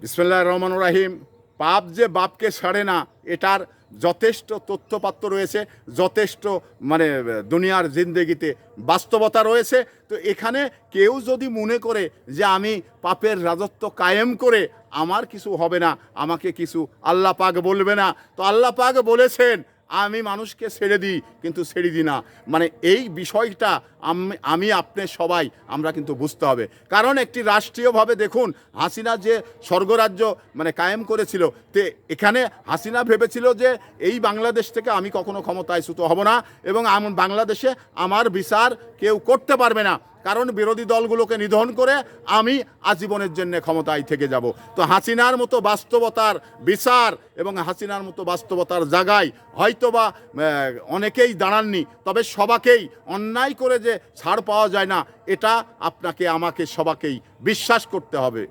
বিসমিল্লাহির রহমানির রহিম। পাপ যে বাপকে ছাড়ে না, এটার যথেষ্ট তথ্যপাত্র রয়েছে, যথেষ্ট মানে দুনিয়ার জিন্দেগিতে বাস্তবতা রয়েছে। তো এখানে কেউ যদি মনে করে যে আমি পাপের রাজত্ব কায়েম করে আমার কিছু হবে না, আমাকে কিছু আল্লাহ পাক বলবে না, তো আল্লাহ পাক বলেছেন আমি মানুষকে ছেড়ে দিই কিন্তু ছেড়ে দিই না। মানে এই বিষয়টা আমি আপনি সবাই আমরা কিন্তু বুঝতে হবে। কারণ একটি রাষ্ট্রীয়ভাবে দেখুন, হাসিনা যে স্বর্গরাজ্য মানে কায়েম করেছিল, তে এখানে হাসিনা ভেবেছিল যে এই বাংলাদেশ থেকে আমি কখনো ক্ষমতায়চ্যুত হব না এবং বাংলাদেশে আমার বিচার কেউ করতে পারবে না, কারণ বিরোধী দলগুলোকে নিধন করে আমি আজীবনের জন্য ক্ষমতায় থেকে যাব। তো হাসিনার মতো বাস্তবতার বিচার এবং হাসিনার মতো বাস্তবতার জায়গায় হয়তোবা অনেকেই দাঁড়াননি, তবে সবাকেই অন্যায় করে যে ছাড় পাওয়া যায় না, এটা আপনাকে আমাকে সবাকেই বিশ্বাস করতে হবে।